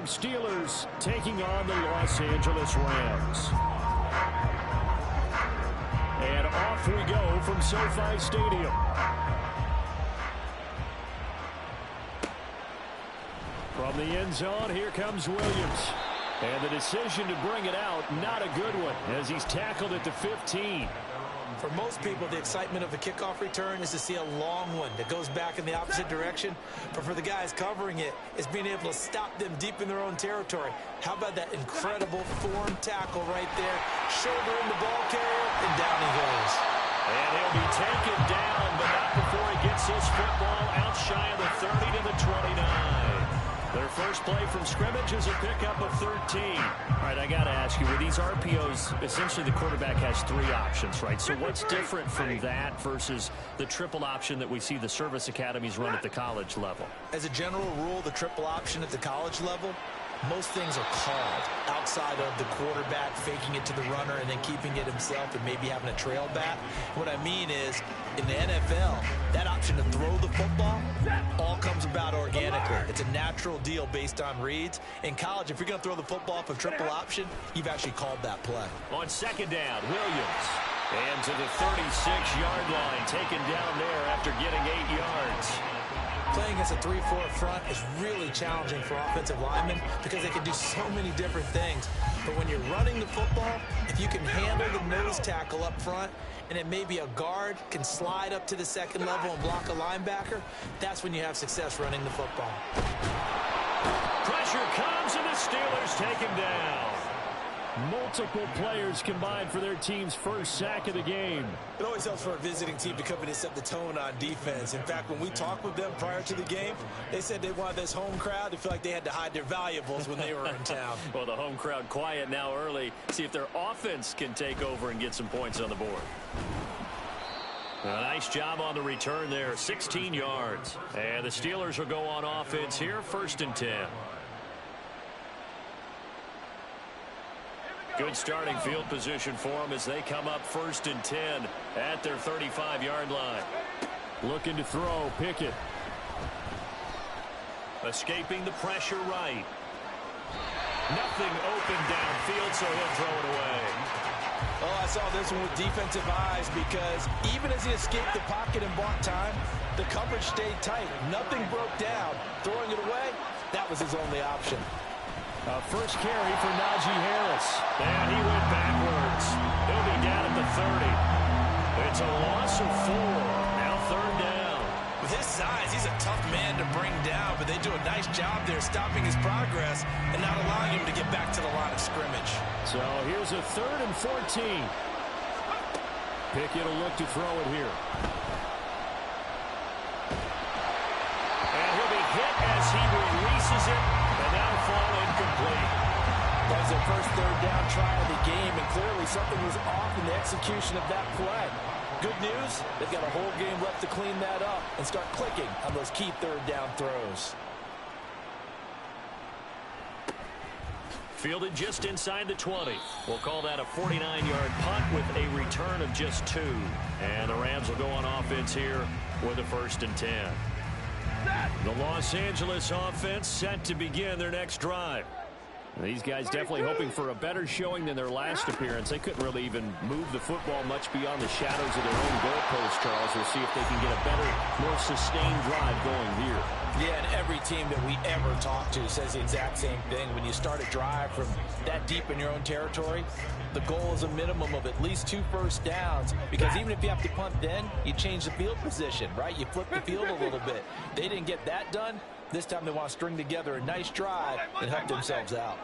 Steelers taking on the Los Angeles Rams. And off we go from SoFi Stadium. From the end zone, here comes Williams. And the decision to bring it out, not a good one, as he's tackled at the 15. For most people, the excitement of a kickoff return is to see a long one that goes back in the opposite direction. But for the guys covering it, it's being able to stop them deep in their own territory. How about that incredible form tackle right there? Shoulder in the ball carrier, and down he goes. And he'll be taken down, but not before he gets his football out shy of the 30 to the 29. Their first play from scrimmage is a pickup of 13. All right, I got to ask you, with these RPOs, essentially the quarterback has 3 options, right? So what's different from that versus the triple option that we see the service academies run at the college level? As a general rule, the triple option at the college level, most things are called outside of the quarterback faking it to the runner and then keeping it himself and maybe having a trail back. What I mean is, in the NFL, that option to throw the football all comes about organically. It's a natural deal based on reads. In college, if you're going to throw the football off a triple option, you've actually called that play. On second down, Williams. And to the 36-yard line, taken down there after getting 8 yards. Playing against a 3-4 front is really challenging for offensive linemen because they can do so many different things. But when you're running the football, if you can handle the nose tackle up front, and then maybe a guard can slide up to the second level and block a linebacker, that's when you have success running the football. Pressure comes, and the Steelers take him down. Multiple players combined for their team's first sack of the game. It always helps for a visiting team to come in and set the tone on defense. In fact, when we talked with them prior to the game, they said they wanted this home crowd to feel like they had to hide their valuables when they were in town. Well, the home crowd quiet now early. See if their offense can take over and get some points on the board. A nice job on the return there, 16 yards. And the Steelers will go on offense here, 1st and 10. Good starting field position for them as they come up 1st and 10 at their 35-yard line. Looking to throw, Pickett. Escaping the pressure right. Nothing open downfield, so he'll throw it away. Oh, I saw this one with defensive eyes because even as he escaped the pocket and bought time, the coverage stayed tight. Nothing broke down. Throwing it away, that was his only option. First carry for Najee Harris. And he went backwards. He'll be down at the 30. It's a loss of 4. Now 3rd down. With his size, he's a tough man to bring down, but they do a nice job there stopping his progress and not allowing him to get back to the line of scrimmage. So here's a 3rd and 14. Pickett will look to throw it here. And he'll be hit as he releases it. And now fall incomplete. That was their first 3rd down try of the game, and clearly something was off in the execution of that play. Good news, they've got a whole game left to clean that up and start clicking on those key 3rd down throws. Fielded just inside the 20. We'll call that a 49-yard punt with a return of just 2. And the Rams will go on offense here with a 1st and 10. The Los Angeles offense set to begin their next drive. These guys definitely hoping for a better showing than their last appearance. They couldn't really even move the football much beyond the shadows of their own goalpost, Charles. We'll see if they can get a better, more sustained drive going here. Yeah, and every team that we ever talk to says the exact same thing. When you start a drive from that deep in your own territory, the goal is a minimum of at least 2 first downs, because even if you have to punt then, you change the field position, right? You flip the field a little bit. They didn't get that done. This time they want to string together a nice drive and help themselves out.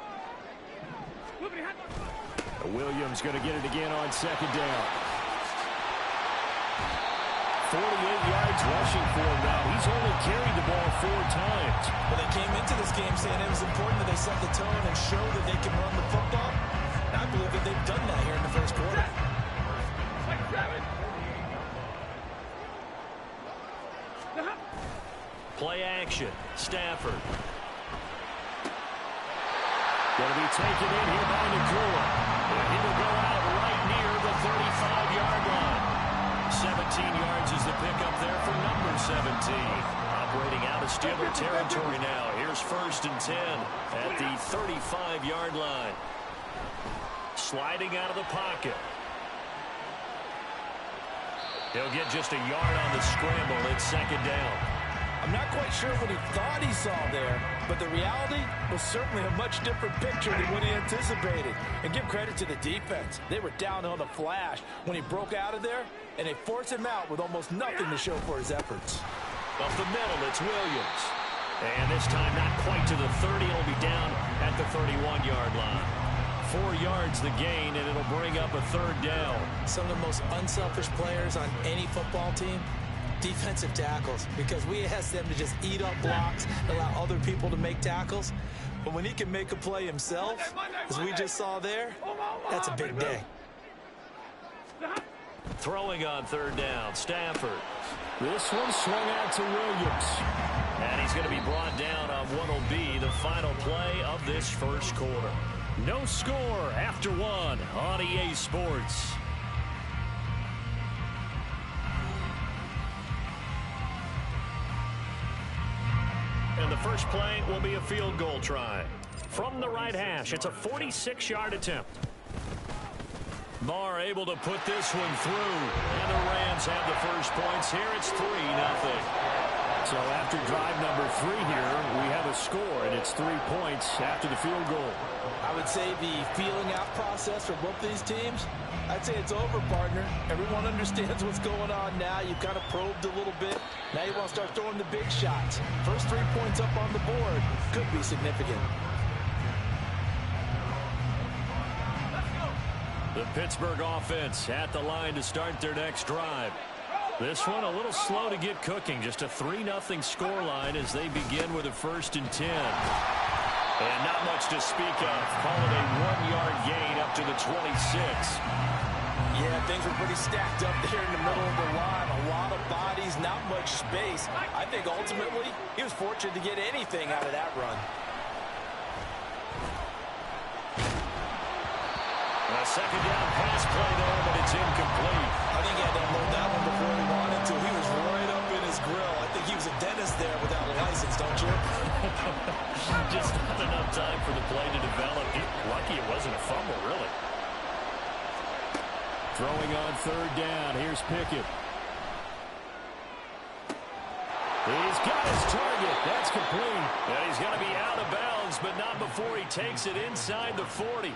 Williams going to get it again on 2nd down. 48 yards rushing for him now. He's only carried the ball 4 times. Well, they came into this game saying it was important that they set the tone and show that they can run the football. And I believe that they've done that here in the first quarter. Play action. Stafford. Going to be taken in here by Nakua. And he will go out right near the 35-yard line. 17 yards is the pickup there for number 17. A operating out of Steeler territory now. Here's 1st and 10 at the 35-yard line. Sliding out of the pocket. He'll get just a yard on the scramble. It's 2nd down. I'm not quite sure what he thought he saw there, but the reality was certainly a much different picture than what he anticipated. And give credit to the defense. They were down on the flash when he broke out of there, and they forced him out with almost nothing to show for his efforts. Up the middle, it's Williams. And this time not quite to the 30. It'll be down at the 31-yard line. 4 yards the gain, and it'll bring up a 3rd down. Some of the most unselfish players on any football team, defensive tackles, because we ask them to just eat up blocks, allow other people to make tackles. But when he can make a play himself, as we just saw there, that's a big day. Throwing on 3rd down, Stafford. This one swung out to Williams. And he's going to be brought down on what will be the final play of this 1st quarter. No score after 1 on EA Sports. And the first play will be a field goal try. From the right hash, it's a 46-yard attempt. Barr able to put this one through. And the Rams have the first points here. It's 3-0. So after drive number 3 here, we have a score, and it's 3 points after the field goal. I would say the feeling out process for both these teams, I'd say it's over, partner. Everyone understands what's going on now. You've kind of probed a little bit. Now you want to start throwing the big shots. First 3 points up on the board could be significant. The Pittsburgh offense at the line to start their next drive. This one a little slow to get cooking. Just a 3-0 scoreline as they begin with a 1st and 10. And not much to speak of. Call it a 1-yard gain up to the 26. Yeah, things were pretty stacked up there in the middle of the line. A lot of bodies, not much space. I think ultimately he was fortunate to get anything out of that run. A 2nd down pass play there, but it's incomplete. I think he had to unload that one before he wanted to. He was right up in his grill. I think he was a dentist there without a license, don't you? Just not enough time for the play to develop. Lucky it wasn't a fumble, really. Throwing on 3rd down. Here's Pickett. He's got his target. That's complete. And he's going to be out of bounds, but not before he takes it inside the 40.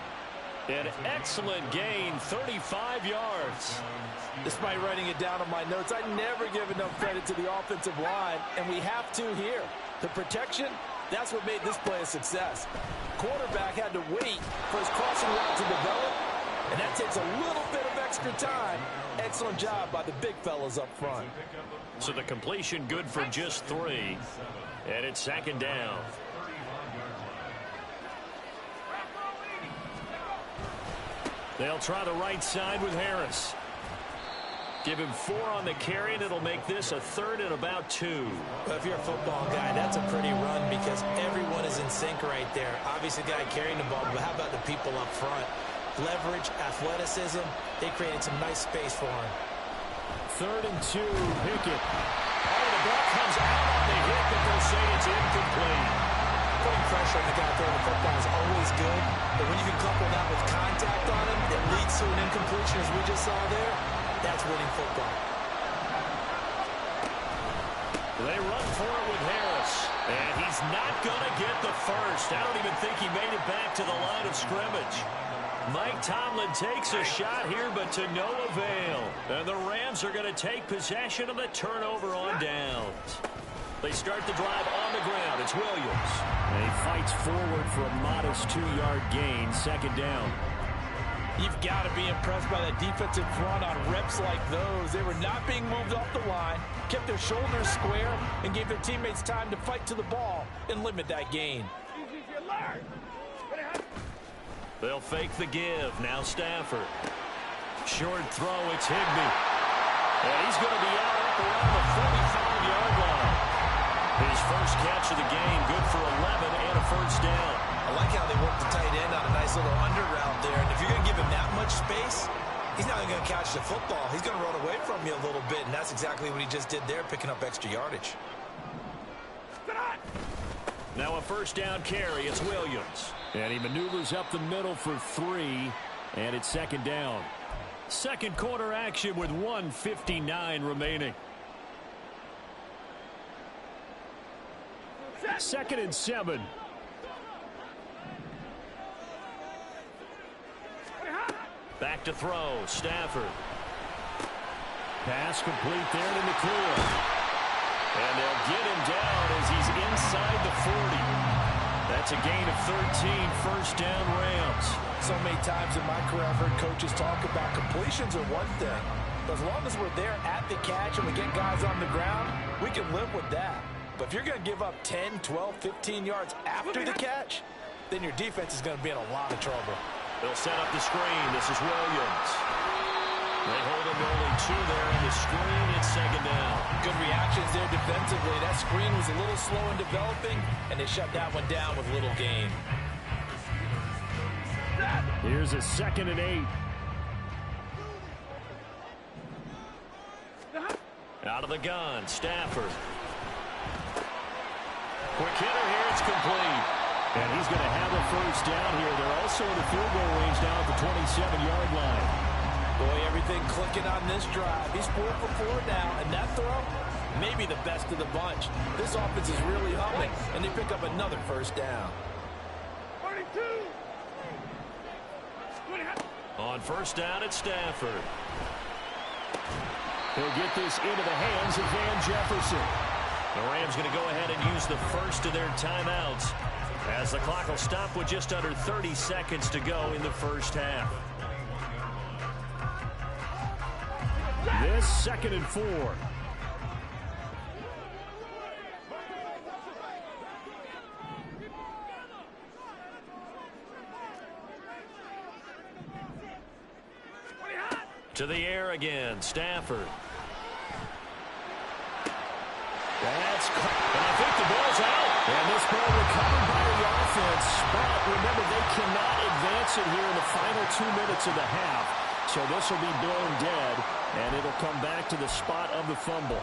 An excellent gain, 35 yards. Despite writing it down on my notes, I never give enough credit to the offensive line, and we have to here. The protection, that's what made this play a success. Quarterback had to wait for his crossing route to develop, and that takes a little bit of extra time. Excellent job by the big fellas up front. So the completion good for just 3, and it's 2nd down. They'll try the right side with Harris. Give him 4 on the carry, and it'll make this a 3rd and about 2. Well, if you're a football guy, that's a pretty run because everyone is in sync right there. Obviously, the guy carrying the ball, but how about the people up front? Leverage, athleticism, they created some nice space for him. 3rd and 2, Pickett. Oh, the ball comes out on the hit, but they'll say it's incomplete. Putting pressure on the guy throwing the football is always good, but when you can couple that with contact on him that leads to an incompletion, as we just saw there, that's winning football. They run for it with Harris, and he's not going to get the first. I don't even think he made it back to the line of scrimmage. Mike Tomlin takes a shot here, but to no avail. And the Rams are going to take possession of the turnover on downs. They start the drive on the ground. It's Williams. And he fights forward for a modest 2-yard gain, 2nd down. You've got to be impressed by that defensive front on reps like those. They were not being moved off the line, kept their shoulders square, and gave their teammates time to fight to the ball and limit that gain. They'll fake the give. Now Stafford. Short throw. It's Higbee. And he's going to be out up around the 45-yard line. His first catch of the game, good for 11 and a first down. I like how they worked the tight end on a nice little under route there. And if you're going to give him that much space, he's not even going to catch the football. He's going to run away from you a little bit, and that's exactly what he just did there, picking up extra yardage. Now a first down carry. It's Williams. And he maneuvers up the middle for 3, and it's second down. Second quarter action with 1:59 remaining. Second and 7. Back to throw. Stafford. Pass complete there in the clear. And they'll get him down as he's inside the 40. That's a gain of 13. First down, Rams. So many times in my career I've heard coaches talk about completions are one thing. But as long as we're there at the catch and we get guys on the ground, we can live with that. But if you're going to give up 10, 12, 15 yards after the catch, then your defense is going to be in a lot of trouble. They'll set up the screen. This is Williams. They hold him to only 2 there on the screen. It's second down. Good reactions there defensively. That screen was a little slow in developing, and they shut that one down with little gain. Here's a 2nd and 8. Out of the gun, Stafford. Quick hitter here. It's complete. And he's going to have a first down here. They're also in the field goal range now at the 27-yard line. Boy, everything clicking on this drive. He's 4 for 4 now, and that throw, maybe the best of the bunch. This offense is really humming, and they pick up another first down. On first down, it's Stafford. He'll get this into the hands of Van Jefferson. The Rams going to go ahead and use the first of their timeouts as the clock will stop with just under 30 seconds to go in the first half. This 2nd and 4. To the air again, Stafford. That's caught. And I think the ball's out. And this ball recovered by the offense. But remember, they cannot advance it here in the final 2 minutes of the half. So this will be blown dead, and it'll come back to the spot of the fumble.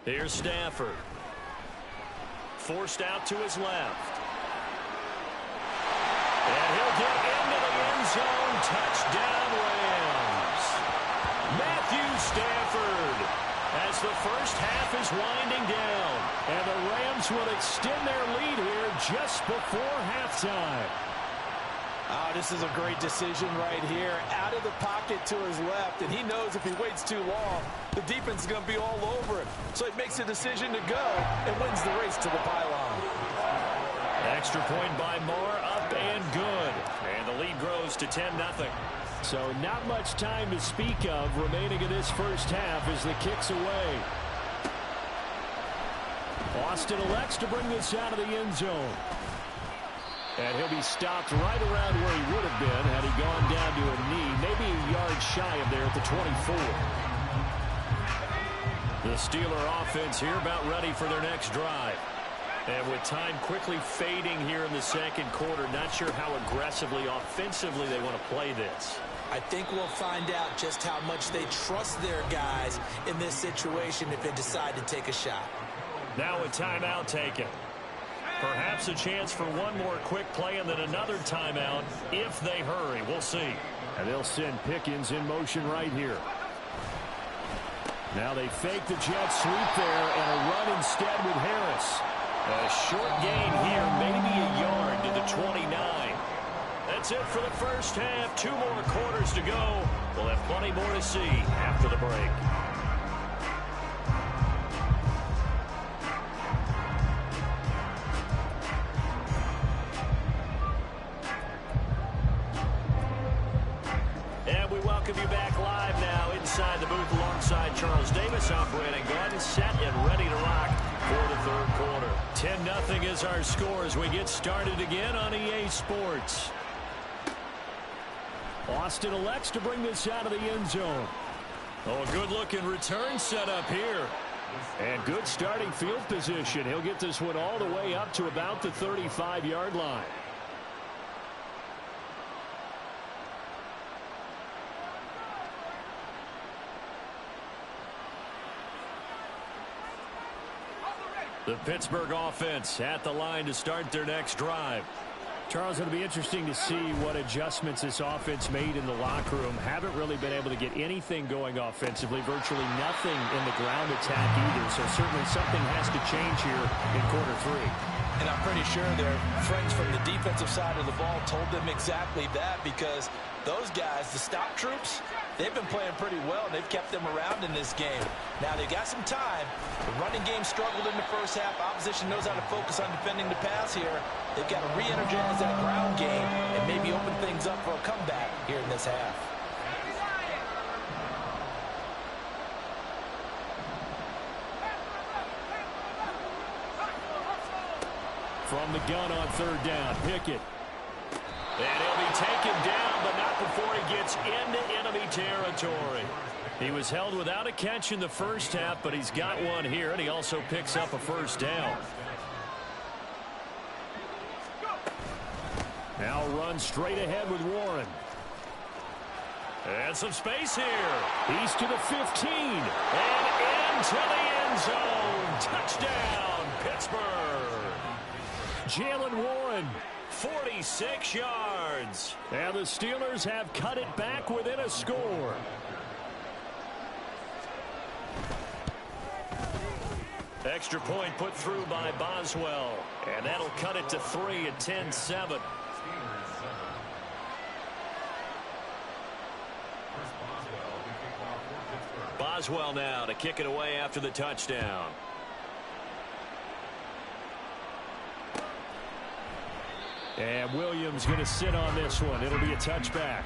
Here's Stafford. Forced out to his left. And he'll get into the end zone. Touchdown, Rams. Matthew Stafford as the first half is winding down. And the Rams will extend their lead here just before halftime. Oh, this is a great decision right here. Out of the pocket to his left, and he knows if he waits too long, the defense is going to be all over him. So he makes a decision to go and wins the race to the pylon. Extra point by Moore, up and good. And the lead grows to 10-0. So not much time to speak of remaining in this first half as the kick's away. Austin elects to bring this out of the end zone. And he'll be stopped right around where he would have been had he gone down to a knee, maybe a yard shy of there at the 24. The Steeler offense here about ready for their next drive. And with time quickly fading here in the second quarter, not sure how aggressively, offensively they want to play this. I think we'll find out just how much they trust their guys in this situation if they decide to take a shot. Now a timeout taken. Perhaps a chance for one more quick play and then another timeout if they hurry. We'll see. And they'll send Pickens in motion right here. Now they fake the jet sweep there and a run instead with Harris. A short gain here, maybe a yard to the 29. That's it for the first half. 2 more quarters to go. We'll have plenty more to see after the break. And we welcome you back live now inside the booth alongside alongside Charles Davis. I'm Brandon Gordon, set and ready to rock for the third quarter. 10-0 is our score as we get started again on EA Sports. Austin elects to bring this out of the end zone. Oh, a good-looking return set up here. And good starting field position. He'll get this one all the way up to about the 35-yard line. The Pittsburgh offense at the line to start their next drive. Charles, it'll be interesting to see what adjustments this offense made in the locker room. Haven't really been able to get anything going offensively. Virtually nothing in the ground attack either. So certainly something has to change here in quarter three. And I'm pretty sure their friends from the defensive side of the ball told them exactly that, because those guys, the stop troops, they've been playing pretty well, and they've kept them around in this game. Now, they've got some time. The running game struggled in the first half. Opposition knows how to focus on defending the pass here. They've got to re-energize that ground game and maybe open things up for a comeback here in this half. From the gun on third down, Pickett. And he'll be taken down, but not before he gets into enemy territory. He was held without a catch in the first half, but he's got one here, and he also picks up a first down. Now run straight ahead with Warren. And some space here. He's to the 15. And into the end zone. Touchdown, Pittsburgh. Jalen Warren, 46 yards. And the Steelers have cut it back within a score. Extra point put through by Boswell. And that'll cut it to 3 at 10-7. Boswell now to kick it away after the touchdown. And Williams going to sit on this one. It'll be a touchback.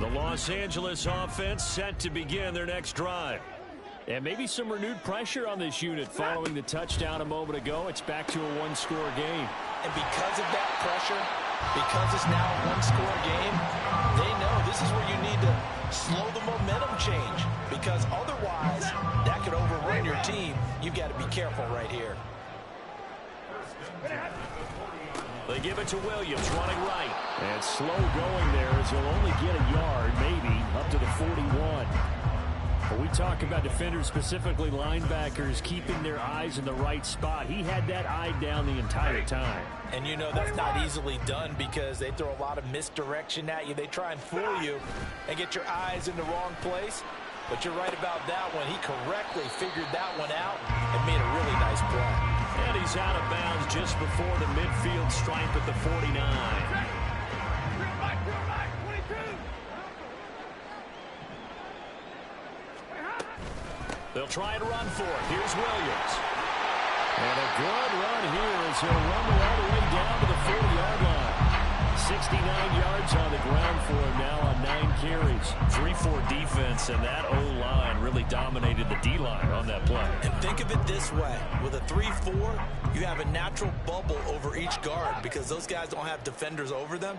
The Los Angeles offense set to begin their next drive. And maybe some renewed pressure on this unit following the touchdown a moment ago. It's back to a one-score game. And because of that pressure, because it's now a one-score game, they know this is where you need to slow the momentum change, because otherwise that could overrun your team. You've got to be careful right here. They give it to Williams, running right. And slow going there as he'll only get a yard, maybe, up to the 41. But we talk about defenders, specifically linebackers, keeping their eyes in the right spot. He had that eye down the entire time. And you know that's not easily done, because they throw a lot of misdirection at you. They try and fool you and get your eyes in the wrong place. But you're right about that one. He correctly figured that one out and made a really nice play. And he's out of bounds just before the midfield stripe at the 49. They'll try and run for it. Here's Williams. And a good run here as he'll rumble all the way down to the 40-yard line. 69 yards on the ground for him now on 9 carries. 3-4 defense, and that O-line really dominated the D-line on that play. And think of it this way. With a 3-4, you have a natural bubble over each guard, because those guys don't have defenders over them.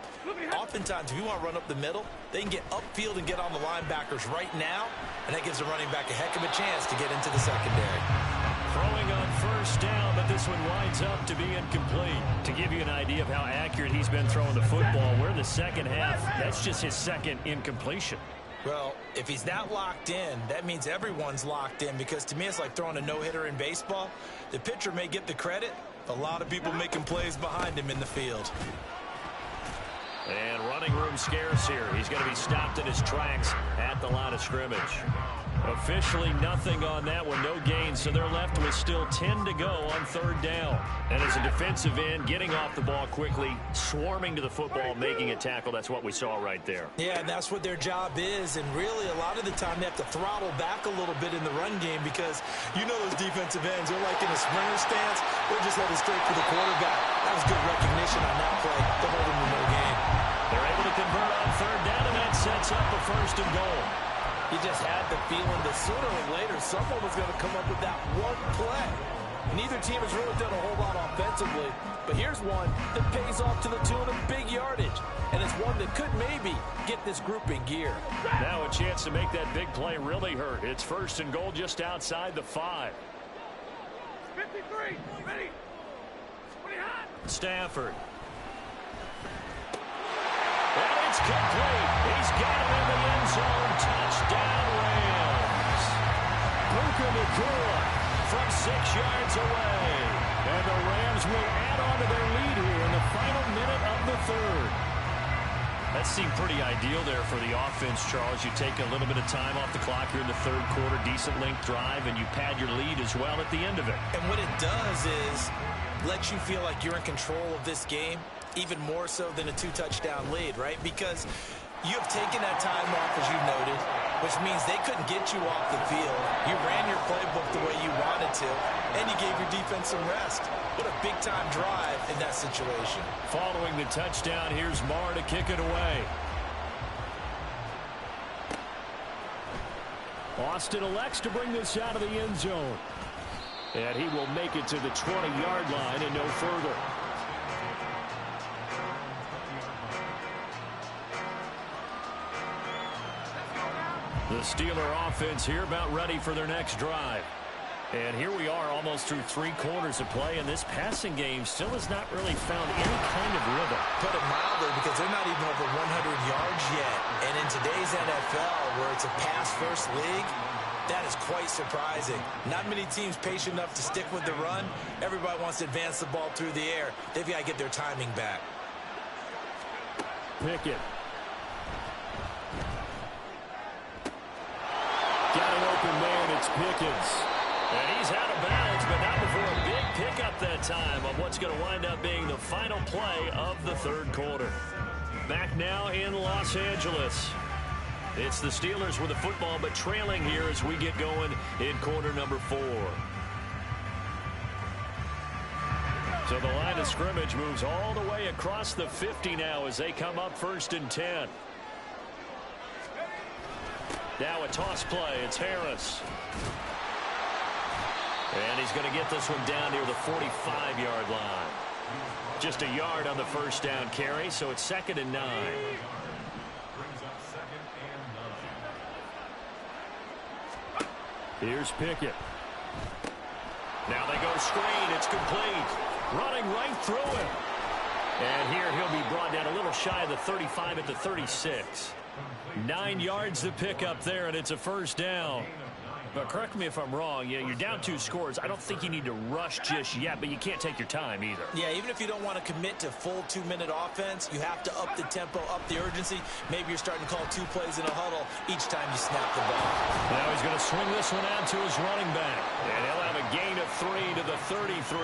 Oftentimes, if you want to run up the middle, they can get upfield and get on the linebackers right now, and that gives the running back a heck of a chance to get into the secondary. Throwing on first down, but this one winds up to be incomplete. To give you an idea of how accurate he's been throwing the football, we're in the second half. That's just his second incompletion. Well, if he's not locked in, that means everyone's locked in, because to me it's like throwing a no-hitter in baseball. The pitcher may get the credit, a lot of people making plays behind him in the field. And running room scarce here. He's going to be stopped in his tracks at the line of scrimmage. Officially nothing on that one, no gain, so they're left with still 10 to go on third down. And as a defensive end, getting off the ball quickly, swarming to the football, making a tackle, that's what we saw right there. Yeah, and that's what their job is, and really a lot of the time they have to throttle back a little bit in the run game, because you know those defensive ends, they're like in a sprinter stance, they're just headed straight for the quarterback. That was good recognition on that play to hold him to no gain. They're able to convert on third down, and that sets up a first and goal. You just had the feeling that sooner or later someone was going to come up with that one play. Neither team has really done a whole lot offensively, but here's one that pays off to the tune of big yardage, and it's one that could maybe get this group in gear. Now a chance to make that big play really hurt. It's first and goal just outside the 5. 53, ready, Stafford. And it's complete. He's got him in the end zone. Touchdown, Rams. Puka Nacua from 6 yards away. And the Rams will add on to their lead here in the final minute of the third. That seemed pretty ideal there for the offense, Charles. You take a little bit of time off the clock here in the third quarter, decent length drive, and you pad your lead as well at the end of it. And what it does is let you feel like you're in control of this game, even more so than a 2-touchdown lead, right? Because you have taken that time off, as you noted, which means they couldn't get you off the field. You ran your playbook the way you wanted to, and you gave your defense some rest. What a big-time drive in that situation. Following the touchdown, here's Marr to kick it away. Austin elects to bring this out of the end zone. And he will make it to the 20-yard line and no further. The Steeler offense here about ready for their next drive. And here we are almost through 3 quarters of play, and this passing game still has not really found any kind of rhythm. Put it mildly, because they're not even over 100 yards yet. And in today's NFL, where it's a pass-first league, that is quite surprising. Not many teams patient enough to stick with the run. Everybody wants to advance the ball through the air. They've got to get their timing back. Pickett. Got an open man. It's Pickens. And he's out of bounds, but not before a big pickup that time on what's going to wind up being the final play of the third quarter. Back now in Los Angeles. It's the Steelers with the football, but trailing here as we get going in quarter number 4. So the line of scrimmage moves all the way across the 50 now as they come up first and 10. Now a toss play. It's Harris. And he's going to get this one down near the 45-yard line. Just a yard on the first down carry, so it's 2nd and 9. Here's Pickett. Now they go screen. It's complete. Running right through him. And here he'll be brought down a little shy of the 35 at the 36. 9 yards to pick up there, and it's a first down. But correct me if I'm wrong. Yeah, you're down 2 scores. I don't think you need to rush just yet, but you can't take your time either. Yeah, even if you don't want to commit to full 2-minute offense, you have to up the tempo, up the urgency. Maybe you're starting to call 2 plays in a huddle each time you snap the ball. Now he's going to swing this one out to his running back. And he'll have a gain of 3 to the 33.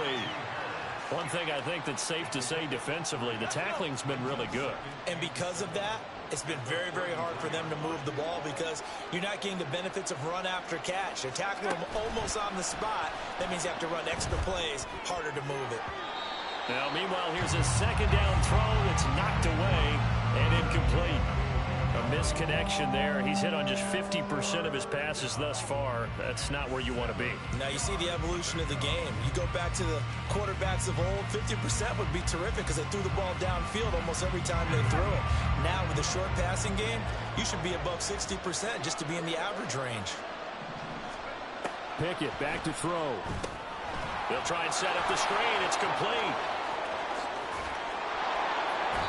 One thing I think that's safe to say defensively, the tackling's been really good. And because of that, it's been very, very hard for them to move the ball because you're not getting the benefits of run after catch. They're tackling them almost on the spot. That means you have to run extra plays, harder to move it. Now, meanwhile, here's a second down throw that's knocked away and incomplete. A misconnection there. He's hit on just 50% of his passes thus far. That's not where you want to be. Now you see the evolution of the game. You go back to the quarterbacks of old, 50% would be terrific because they threw the ball downfield almost every time they threw it. Now with the short passing game, you should be above 60% just to be in the average range. Pickett back to throw. They'll try and set up the screen. It's complete.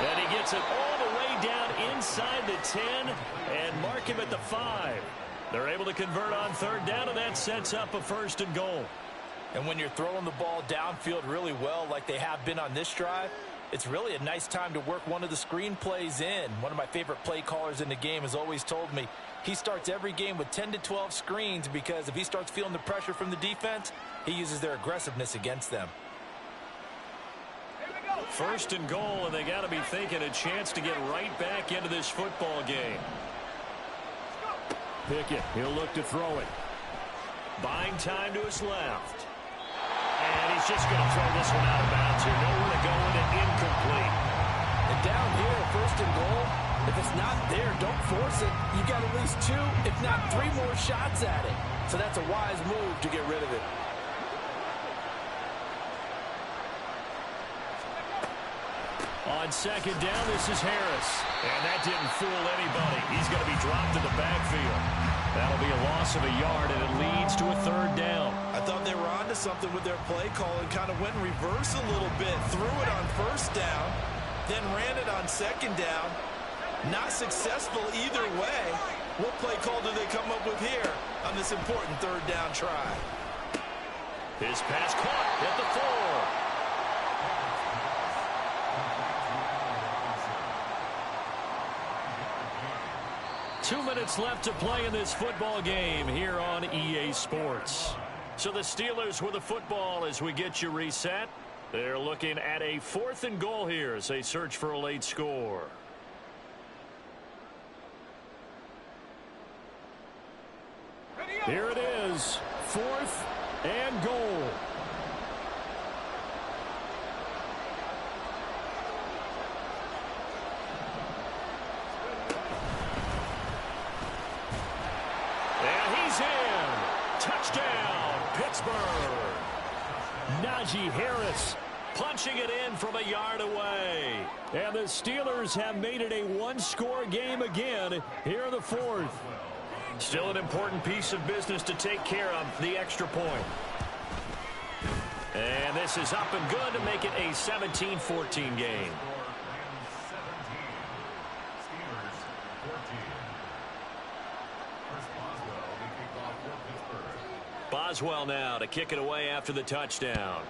And he gets it all the way down inside the 10 and mark him at the 5. They're able to convert on third down, and that sets up a first and goal. And when you're throwing the ball downfield really well like they have been on this drive, it's really a nice time to work one of the screen plays in. One of my favorite play callers in the game has always told me he starts every game with 10 to 12 screens because if he starts feeling the pressure from the defense, he uses their aggressiveness against them. First and goal, and they got to be thinking a chance to get right back into this football game. Pickett, he'll look to throw it. Buying time to his left. And he's just going to throw this one out of bounds here. Nowhere to go with it, incomplete. And down here, first and goal, if it's not there, don't force it. You got at least 2, if not 3 more shots at it. So that's a wise move to get rid of it. On second down, this is Harris. And that didn't fool anybody. He's going to be dropped in the backfield. That'll be a loss of a yard, and it leads to a 3rd down. I thought they were onto something with their play call and kind of went in reverse a little bit. Threw it on 1st down, then ran it on 2nd down. Not successful either way. What play call do they come up with here on this important 3rd down try? His pass caught at the 4. 2 minutes left to play in this football game here on EA Sports. So the Steelers with the football as we get you reset. They're looking at a 4th and goal here as they search for a late score. Here it is, 4th and goal. Touchdown, Pittsburgh. Najee Harris punching it in from a yard away. And the Steelers have made it a 1-score game again here in the 4th. Still an important piece of business to take care of, the extra point. And this is up and good to make it a 17-14 game. Boswell now to kick it away after the touchdown.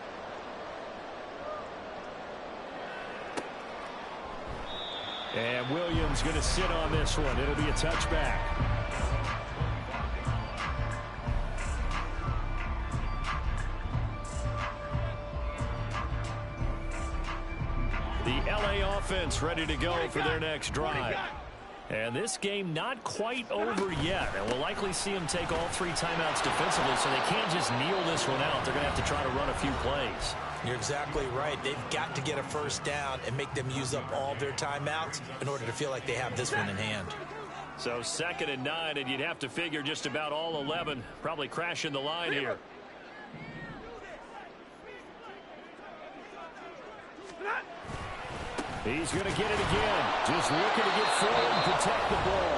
And Williams going to sit on this one. It'll be a touchback. The LA offense ready to go for their next drive. And this game not quite over yet. And we'll likely see them take all 3 timeouts defensively, so they can't just kneel this one out. They're going to have to try to run a few plays. You're exactly right. They've got to get a 1st down and make them use up all their timeouts in order to feel like they have this one in hand. So 2nd and 9, and you'd have to figure just about all 11 probably crashing the line here. He's going to get it again. Just looking to get forward and protect the ball.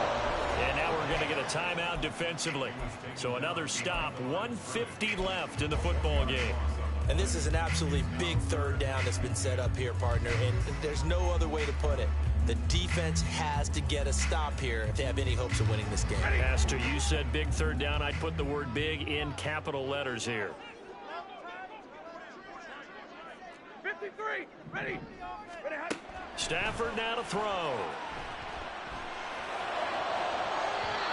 And now we're going to get a timeout defensively. So another stop, 1:50 left in the football game. And this is an absolutely big 3rd down that's been set up here, partner. And there's no other way to put it. The defense has to get a stop here if they have any hopes of winning this game. Pastor, you said big 3rd down. I'd put the word big in capital letters here. 53, ready. Stafford now to throw.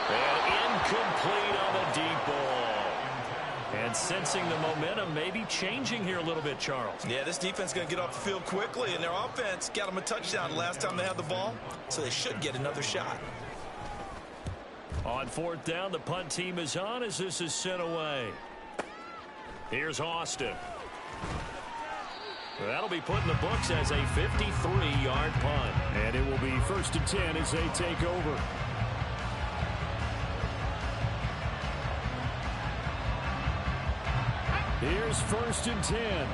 And incomplete on the deep ball. And sensing the momentum maybe changing here a little bit, Charles. Yeah, this defense is going to get off the field quickly, and their offense got them a touchdown last time they had the ball, so they should get another shot. On 4th down, the punt team is on as this is sent away. Here's Austin. That'll be put in the books as a 53-yard punt. And it will be 1st and 10 as they take over. Here's 1st and 10.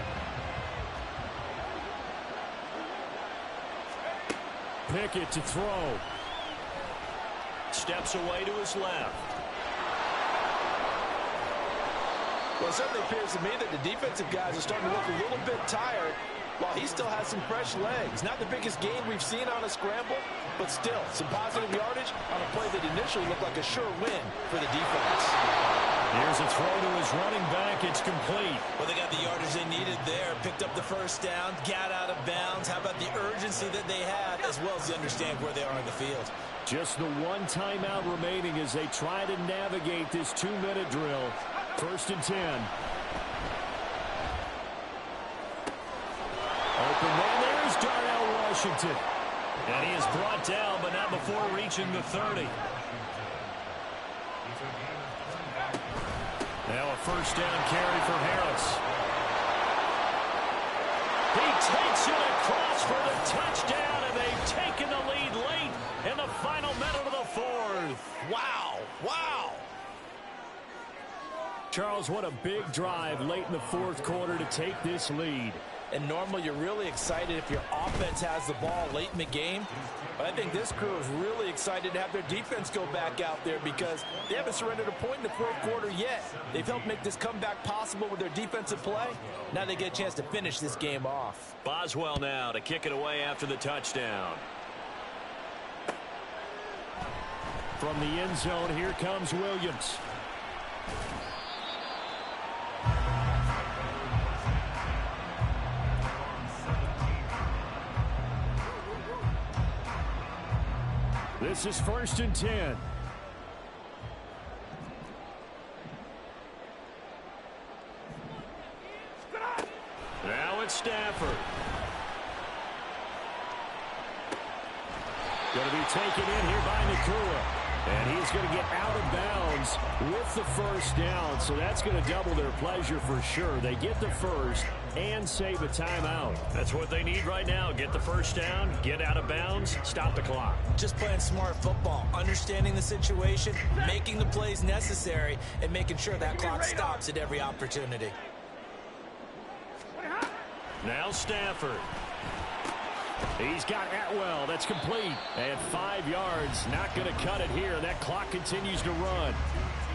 Pickett to throw. Steps away to his left. Well, it certainly appears to me that the defensive guys are starting to look a little bit tired while he still has some fresh legs. Not the biggest gain we've seen on a scramble, but still some positive yardage on a play that initially looked like a sure win for the defense. Here's a throw to his running back. It's complete. Well, they got the yardage they needed there. Picked up the 1st down, got out of bounds. How about the urgency that they had, as well as they understand where they are in the field. Just the 1 timeout remaining as they try to navigate this 2-minute drill. 1st and 10. Open man, there's Darnell Washington. And he is brought down, but not before reaching the 30. Now a 1st down carry for Harris. He takes it across for the touchdown, and they've taken the lead late in the final minute of the fourth. Wow. Wow. Charles, what a big drive late in the fourth quarter to take this lead. And normally you're really excited if your offense has the ball late in the game. But I think this crew is really excited to have their defense go back out there because they haven't surrendered a point in the fourth quarter yet. They've helped make this comeback possible with their defensive play. Now they get a chance to finish this game off. Boswell now to kick it away after the touchdown. From the end zone, here comes Williams. This is 1st and 10. Now it's Stafford. Going to be taken in here by Nakua. And he's going to get out of bounds with the first down. So that's going to double their pleasure for sure. They get the first and save a timeout. That's what they need right now. Get the first down, get out of bounds, stop the clock. Just playing smart football, understanding the situation, making the plays necessary, and making sure that clock stops at every opportunity. Now Stafford. He's got Atwell. That's complete. And 5 yards. Not going to cut it here. That clock continues to run.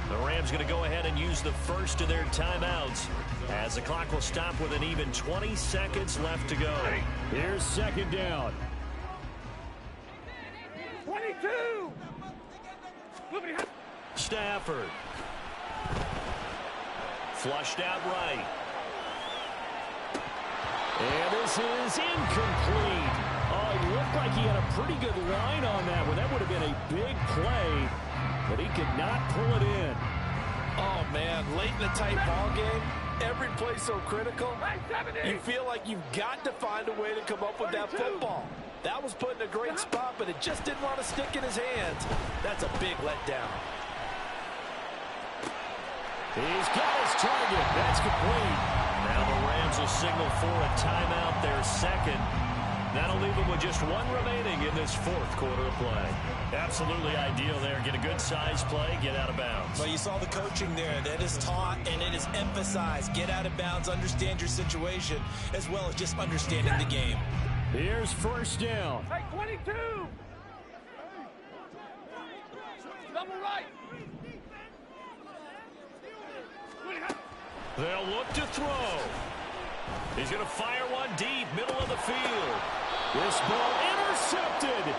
The Rams going to go ahead and use the first of their timeouts as the clock will stop with an even 20 seconds left to go. Here's 2nd down. 22. Stafford. Flushed out right. And this is incomplete. Oh, it looked like he had a pretty good line on that one. That would have been a big play, but he could not pull it in. Oh, man, late in the tight ball game, every play so critical. You feel like you've got to find a way to come up with that football. That was put in a great spot, but it just didn't want to stick in his hands. That's a big letdown. He's got his target. That's complete. Now the Rams will signal for a timeout, their second. That'll leave them with just one remaining in this fourth quarter of play. Absolutely ideal there. Get a good size play, get out of bounds. Well, you saw the coaching there. That is taught and it is emphasized. Get out of bounds, understand your situation, as well as just understanding the game. Here's 1st down. Hey, 22. Double right. They'll look to throw. He's going to fire one deep, middle of the field. This ball intercepted.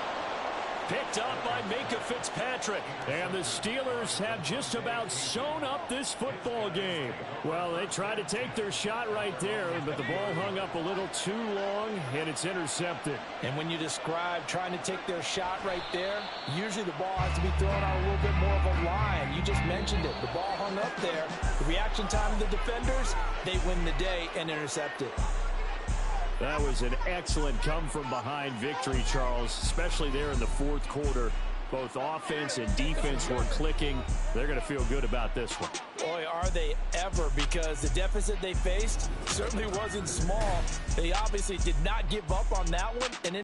Picked up by Minka Fitzpatrick. And the Steelers have just about sewn up this football game. Well, they tried to take their shot right there, but the ball hung up a little too long, and it's intercepted. And when you describe trying to take their shot right there, usually the ball has to be thrown out a little bit more of a line. You just mentioned it. The ball hung up there. The reaction time of the defenders, they win the day and intercept it. That was an excellent come-from-behind victory, Charles, especially there in the fourth quarter. Both offense and defense were clicking. They're going to feel good about this one. Boy, are they ever, because the deficit they faced certainly wasn't small. They obviously did not give up on that one. And